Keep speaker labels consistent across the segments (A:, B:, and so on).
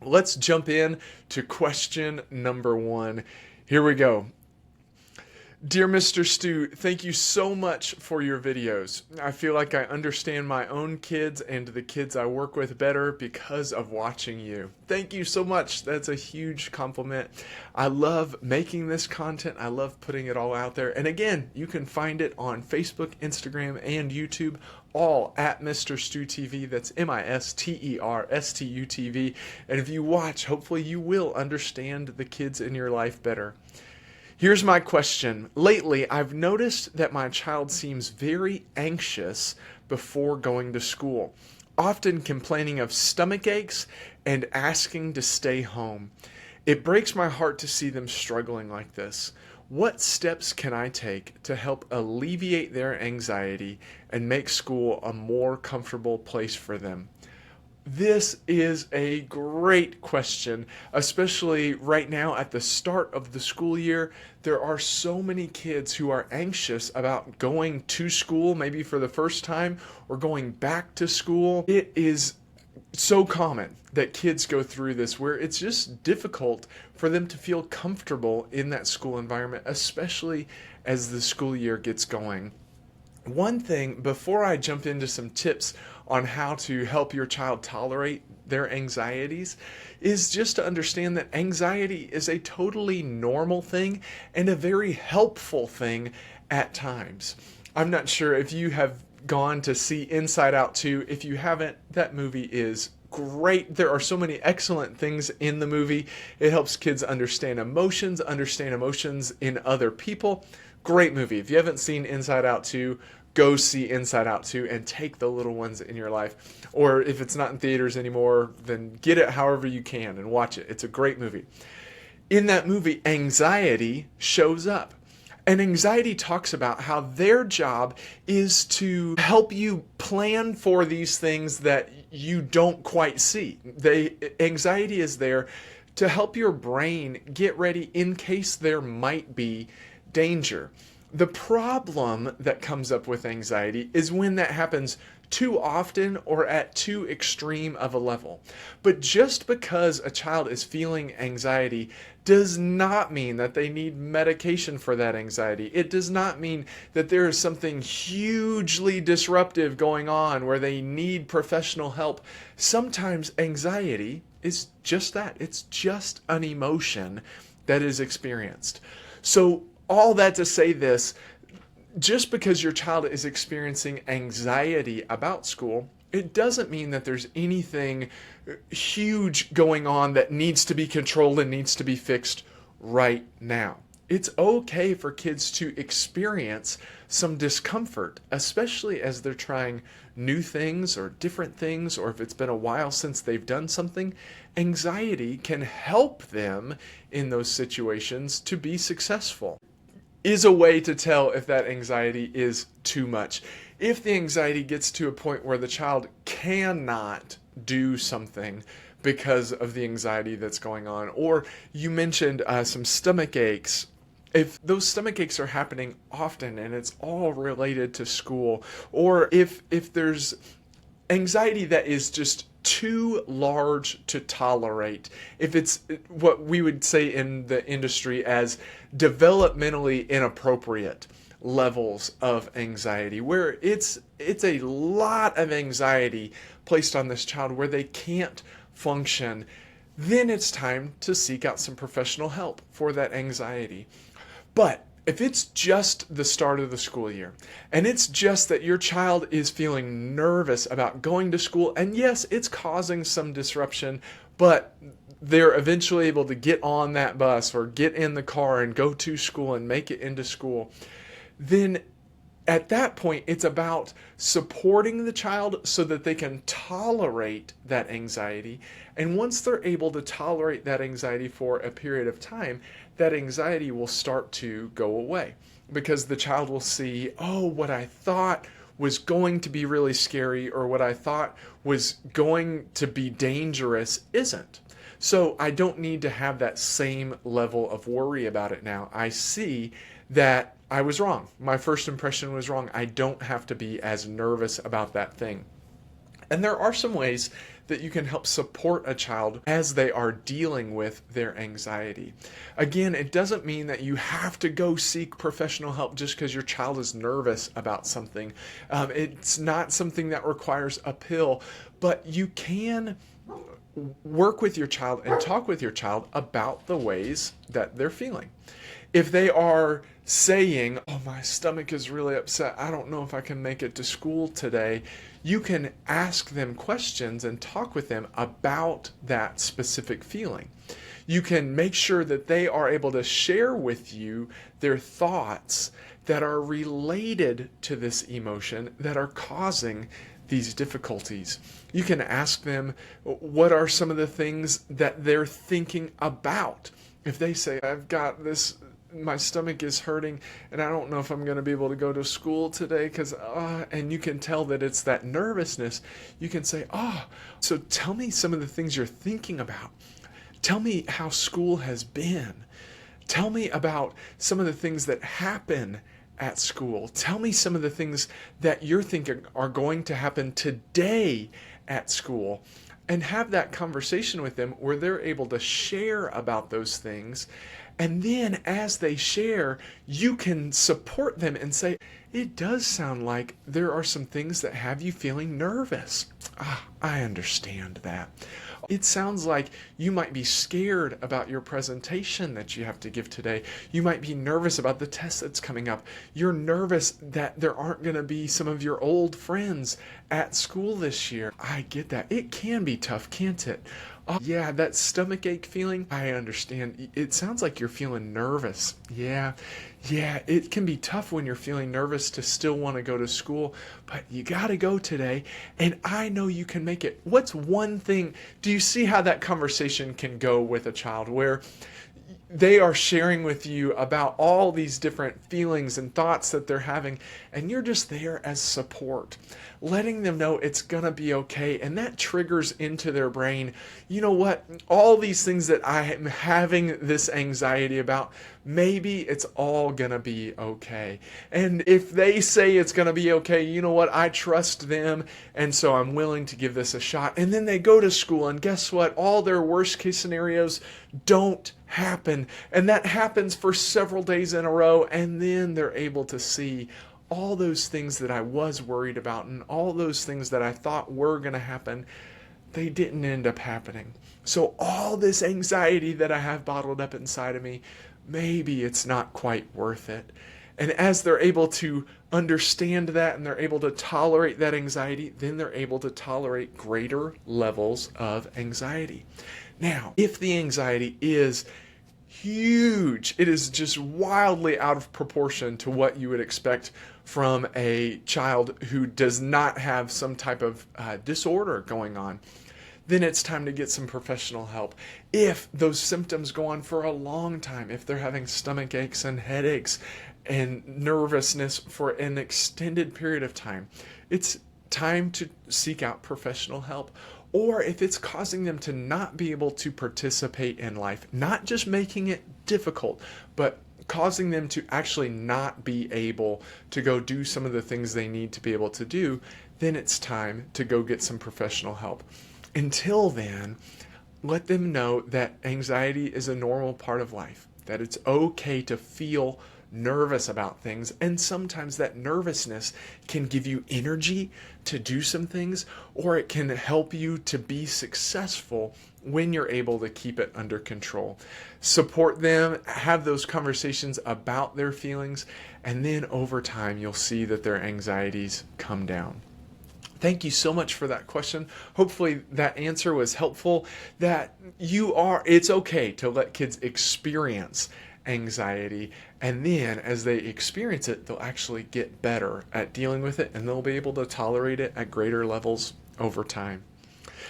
A: Let's jump in to question number 1. Here we go. Dear Mr. Stu, thank you so much for your videos. I feel like I understand my own kids and the kids I work with better because of watching you. Thank you so much. That's a huge compliment. I love making this content. I love putting it all out there. And again, you can find it on Facebook, Instagram, and YouTube, all at Mr. Stu TV. That's MisterStu TV. And if you watch, hopefully you will understand the kids in your life better. Here's my question. Lately, I've noticed that my child seems very anxious before going to school, often complaining of stomach aches and asking to stay home. It breaks my heart to see them struggling like this. What steps can I take to help alleviate their anxiety and make school a more comfortable place for them? This is a great question, especially right now at the start of the school year. There are so many kids who are anxious about going to school, maybe for the first time, or going back to school. It is so common that kids go through this where it's just difficult for them to feel comfortable in that school environment, especially as the school year gets going. One thing, before I jump into some tips on how to help your child tolerate their anxieties, is just to understand that anxiety is a totally normal thing and a very helpful thing at times. I'm not sure if you have gone to see Inside Out 2. If you haven't, that movie is great. There are so many excellent things in the movie. It helps kids understand emotions in other people. Great movie. If you haven't seen Inside Out 2, go see Inside Out 2 and take the little ones in your life. Or if it's not in theaters anymore, then get it however you can and watch it. It's a great movie. In that movie, anxiety shows up. And anxiety talks about how their job is to help you plan for these things that you don't quite see. Anxiety is there to help your brain get ready in case there might be danger. The problem that comes up with anxiety is when that happens too often or at too extreme of a level. But just because a child is feeling anxiety does not mean that they need medication for that anxiety. It does not mean that there is something hugely disruptive going on where they need professional help. Sometimes anxiety is just that. It's just an emotion that is experienced. So all that to say this, just because your child is experiencing anxiety about school, it doesn't mean that there's anything huge going on that needs to be controlled and needs to be fixed right now. It's okay for kids to experience some discomfort, especially as they're trying new things or different things, or if it's been a while since they've done something. Anxiety can help them in those situations to be successful. Is a way to tell if that anxiety is too much. If the anxiety gets to a point where the child cannot do something because of the anxiety that's going on, or you mentioned some stomach aches. If those stomach aches are happening often and it's all related to school, or if there's anxiety that is just too large to tolerate, if it's what we would say in the industry as developmentally inappropriate levels of anxiety, where it's a lot of anxiety placed on this child where they can't function, then it's time to seek out some professional help for that anxiety. But if it's just the start of the school year, and it's just that your child is feeling nervous about going to school, and yes, it's causing some disruption, but they're eventually able to get on that bus or get in the car and go to school and make it into school, then at that point, it's about supporting the child so that they can tolerate that anxiety. And once they're able to tolerate that anxiety for a period of time, that anxiety will start to go away, because the child will see, oh, what I thought was going to be really scary or what I thought was going to be dangerous isn't. So I don't need to have that same level of worry about it now. I see that I was wrong. My first impression was wrong. I don't have to be as nervous about that thing. And there are some ways that you can help support a child as they are dealing with their anxiety. Again, it doesn't mean that you have to go seek professional help just because your child is nervous about something. It's not something that requires a pill, but you can work with your child and talk with your child about the ways that they're feeling. If they are saying, "Oh, my stomach is really upset. I don't know if I can make it to school today," you can ask them questions and talk with them about that specific feeling. You can make sure that they are able to share with you their thoughts that are related to this emotion that are causing these difficulties. You can ask them what are some of the things that they're thinking about. If they say, "I've got this, my stomach is hurting and I don't know if I'm going to be able to go to school today because," and you can tell that it's that nervousness, you can say, "So tell me some of the things you're thinking about. Tell me how school has been. Tell me about some of the things that happen at school. Tell me some of the things that you're thinking are going to happen today at school." And have that conversation with them where they're able to share about those things. And then as they share, you can support them and say, "It does sound like there are some things that have you feeling nervous. I understand that. It sounds like you might be scared about your presentation that you have to give today. You might be nervous about the test that's coming up. You're nervous that there aren't going to be some of your old friends at school this year. I get that. It can be tough, can't it? Yeah, that stomach ache feeling, I understand. It sounds like you're feeling nervous. Yeah, it can be tough when you're feeling nervous to still want to go to school, but you got to go today, and I know you can make it." What's one thing? Do you see how that conversation can go with a child where they are sharing with you about all these different feelings and thoughts that they're having, and you're just there as support, letting them know it's gonna be okay, and that triggers into their brain, "You know what, all these things that I am having this anxiety about, maybe it's all gonna be okay." And if they say it's gonna be okay, you know what, I trust them, and so I'm willing to give this a shot. And then they go to school, and guess what, all their worst case scenarios don't happen, and that happens for several days in a row, and then they're able to see all those things that I was worried about and all those things that I thought were going to happen, they didn't end up happening. So all this anxiety that I have bottled up inside of me, maybe it's not quite worth it. And as they're able to understand that and they're able to tolerate that anxiety, then they're able to tolerate greater levels of anxiety. Now, if the anxiety is huge, it is just wildly out of proportion to what you would expect from a child who does not have some type of disorder going on, then it's time to get some professional help. If those symptoms go on for a long time, if they're having stomach aches and headaches and nervousness for an extended period of time, it's time to seek out professional help. Or if it's causing them to not be able to participate in life, not just making it difficult, but causing them to actually not be able to go do some of the things they need to be able to do, then it's time to go get some professional help. Until then, let them know that anxiety is a normal part of life, that it's okay to feel nervous about things, and sometimes that nervousness can give you energy to do some things, or it can help you to be successful when you're able to keep it under control. Support them, have those conversations about their feelings, and then over time you'll see that their anxieties come down. Thank you so much for that question. Hopefully that answer was helpful, that it's okay to let kids experience anxiety, and then as they experience it, they'll actually get better at dealing with it, and they'll be able to tolerate it at greater levels over time.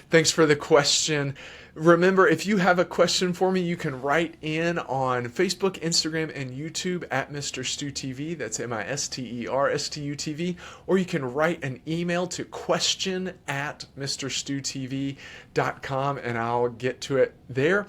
A: Thanks for the question. Remember, if you have a question for me, you can write in on Facebook, Instagram, and YouTube at Mr. Stu TV. That's MisterStutv. Or you can write an email to question@MrStuTV.com, and I'll get to it there.